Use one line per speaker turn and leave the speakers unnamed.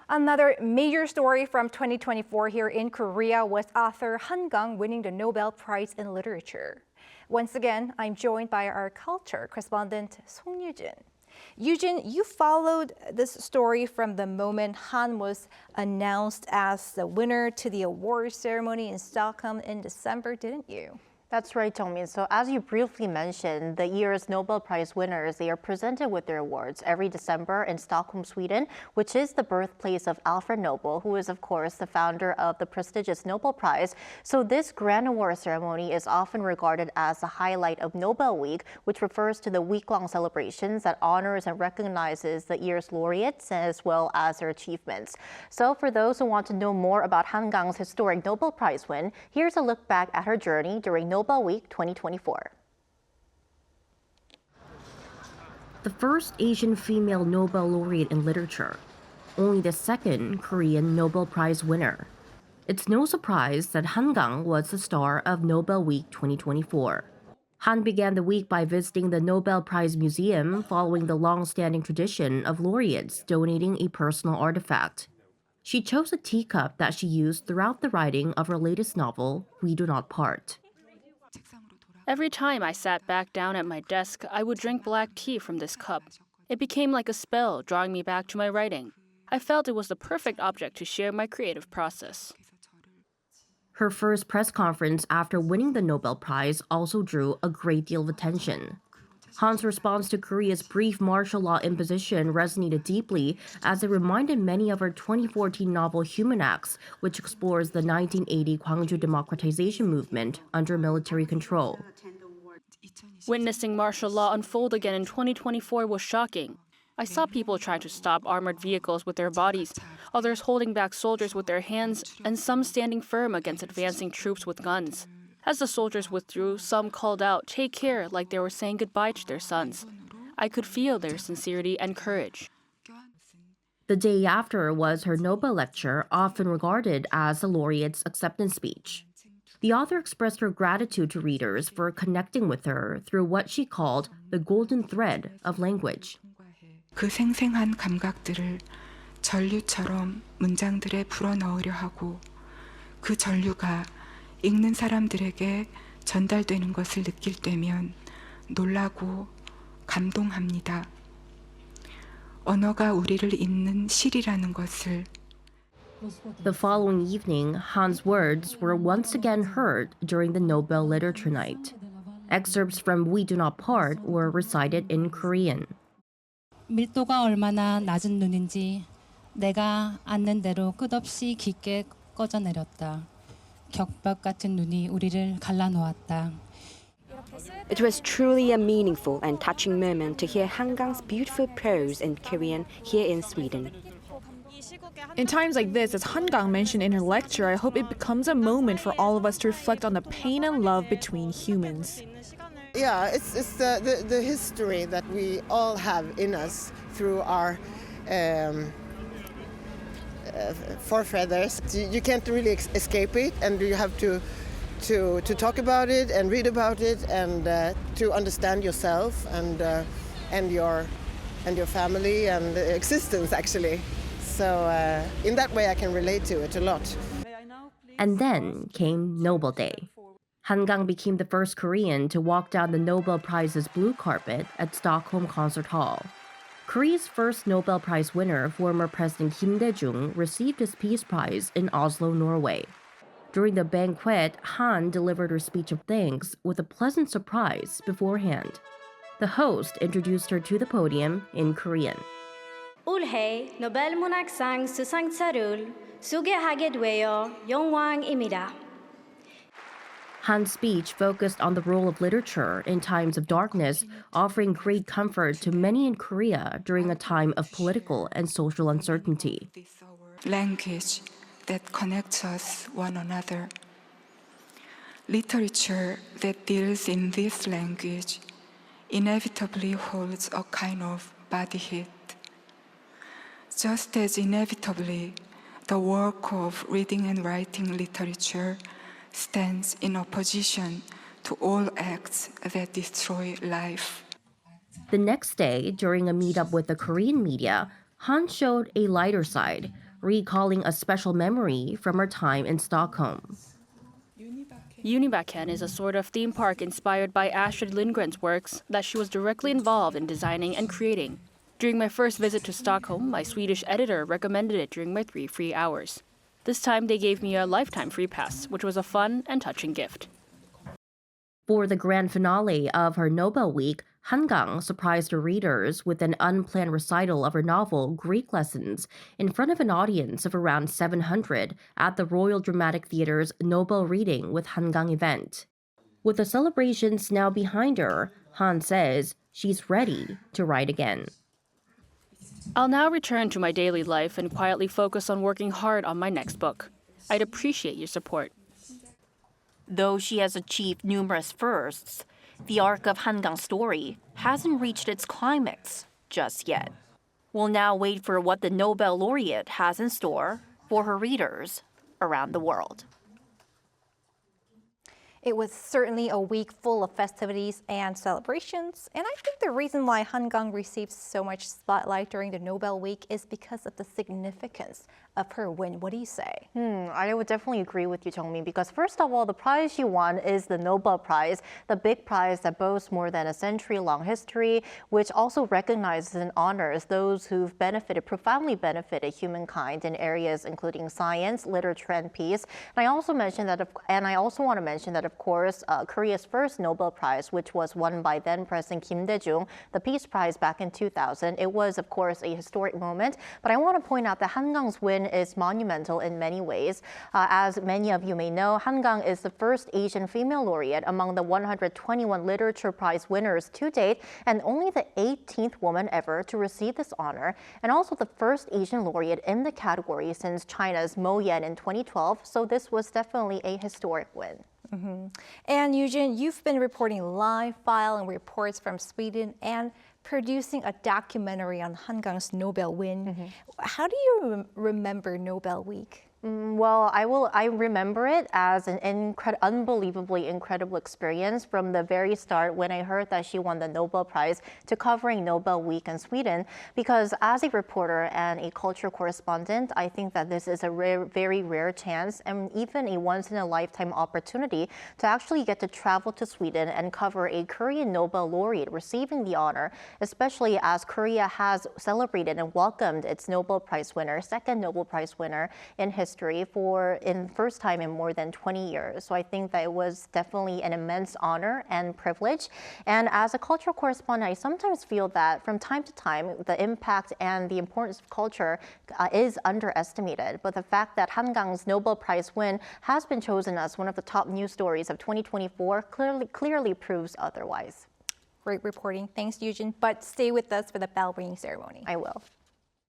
Another major story from 2024 here in Korea was author Kang winning the Nobel Prize in Literature. Once again, I'm joined by our culture correspondent Song Yujin. Yujin, you followed this story from the moment Han was announced as the winner to the award ceremony in Stockholm in December, didn't you?
That's right, Jongmin. So as you briefly mentioned, the year's Nobel Prize winners, they are presented with their awards every December in Stockholm, Sweden, which is the birthplace of Alfred Nobel, who is, of course, the founder of the prestigious Nobel Prize. So this grand award ceremony is often regarded as the highlight of Nobel Week, which refers to the week-long celebrations that honors and recognizes the year's laureates as well as their achievements. So for those who want to know more about Han Kang's historic Nobel Prize win, here's a look back at her journey during Nobel Week 2024.
The first Asian female Nobel laureate in literature, only the second Korean Nobel Prize winner. It's no surprise that Han Kang was the star of Nobel Week 2024. Han began the week by visiting the Nobel Prize Museum following the long-standing tradition of laureates donating a personal artifact. She chose a teacup that she used throughout the writing of her latest novel, We Do Not Part.
Every time I sat back down at my desk, I would drink black tea from this cup. It became like a spell, drawing me back to my writing. I felt it was the perfect object to share my creative process.
Her first press conference after winning the Nobel Prize also drew a great deal of attention. Han's response to Korea's brief martial law imposition resonated deeply as it reminded many of her 2014 novel Human Acts, which explores the 1980 Gwangju democratization movement under military control.
Witnessing martial law unfold again in 2024 was shocking. I saw people trying to stop armored vehicles with their bodies, others holding back soldiers with their hands, and some standing firm against advancing troops with guns. As the soldiers withdrew, some called out, "Take care," like they were saying goodbye to their sons. I could feel their sincerity and courage.
The day after was her Nobel lecture, often regarded as the laureate's acceptance speech. The author expressed her gratitude to readers for connecting with her through what she called the golden thread of language.
그 생생한 감각들을 전류처럼 문장들에 불어넣으려 하고 그 전류가 읽는 사람들에게 전달되는 것을 느낄 때면 놀라고 감동합니다. 언어가 우리를 잇는 실이라는 것을.
The following evening, Han's words were once again heard during the Nobel Literature Night. Excerpts from We Do Not Part were recited in Korean.
밀도가 얼마나 낮은 눈인지 내가 앉는 대로 끝없이 깊게 꺼져 내렸다. 격벽 같은 눈이 우리를 갈라놓았다.
It was truly a meaningful and touching moment to hear Han Kang's beautiful prose in Korean here in Sweden.
In times like this, as Han Kang mentioned in her lecture, I hope it becomes a moment for all of us to reflect on the pain and love between humans.
Yeah, it's the history that we all have in us through our forefathers. You can't really escape it, and you have to talk about it and read about it and to understand yourself and your family and existence actually. So in that way, I can relate to it a lot.
And then came Nobel Day. Han Kang became the first Korean to walk down the Nobel Prize's blue carpet at Stockholm Concert Hall. Korea's first Nobel Prize winner, former President Kim Dae-jung, received his Peace Prize in Oslo, Norway. During the banquet, Han delivered her speech of thanks with a pleasant surprise beforehand. The host introduced her to the podium in Korean.
올해 노벨문학상 수상자를 소개하게 되어 영광입니다.
Han's speech focused on the role of literature in times of darkness, offering great comfort to many in Korea during a time of political and social uncertainty.
Language that connects us one another. Literature that deals in this language inevitably holds a kind of body heat. Just as inevitably, the work of reading and writing literature stands in opposition to all acts that destroy life.
The next day, during a meetup with the Korean media, Han showed a lighter side, recalling a special memory from her time in Stockholm.
Unibacken is a sort of theme park inspired by Astrid Lindgren's works that she was directly involved in designing and creating. During my first visit to Stockholm, my Swedish editor recommended it during my 3 free hours. This time they gave me a lifetime free pass, which was a fun and touching gift.
For the grand finale of her Nobel Week, Kang surprised her readers with an unplanned recital of her novel Greek Lessons in front of an audience of around 700 at the Royal Dramatic Theatre's Nobel Reading with Kang event. With the celebrations now behind her, Han says she's ready to write again.
I'll now return to my daily life and quietly focus on working hard on my next book. I'd appreciate your support.
Though she has achieved numerous firsts, the arc of Kang's story hasn't reached its climax just yet. We'll now wait for what the Nobel laureate has in store for her readers around the world.
It was certainly a week full of festivities and celebrations, and I think the reason why Kang received so much spotlight during the Nobel Week is because of the significance of her win. What do you say?
I would definitely agree with you, Jungmin, because first of all, the prize she won is the Nobel Prize, the big prize that boasts more than a century-long history, which also recognizes and honors those who've profoundly benefited humankind in areas including science, literature, and peace. And I also want to mention that, of course, Korea's first Nobel Prize, which was won by then President Kim Dae-jung, the Peace Prize back in 2000. It was, of course, a historic moment. But I want to point out that Kang's win is monumental in many ways. As many of you may know, Kang is the first Asian female laureate among the 121 Literature Prize winners to date, and only the 18th woman ever to receive this honor, and also the first Asian laureate in the category since China's Mo Yan in 2012. So this was definitely a historic win.
And Eugene, you've been reporting live file and reports from Sweden and producing a documentary on Kang's Nobel win. How do you remember Nobel Week?
Well, I remember it as an unbelievably incredible experience from the very start when I heard that she won the Nobel Prize to covering Nobel Week in Sweden. Because as a reporter and a culture correspondent, I think that this is a very rare chance and even a once-in-a-lifetime opportunity to actually get to travel to Sweden and cover a Korean Nobel laureate receiving the honor, especially as Korea has celebrated and welcomed its Nobel Prize winner, second Nobel Prize winner in history in first time in more than 20 years. So I think that it was definitely an immense honor and privilege. And as a cultural correspondent, I sometimes feel that from time to time, the impact and the importance of culture is underestimated. But the fact that Kang's Nobel Prize win has been chosen as one of the top news stories of 2024 clearly proves otherwise.
Great reporting. Thanks, Eugene. But stay with us for the bell ringing ceremony.
I will.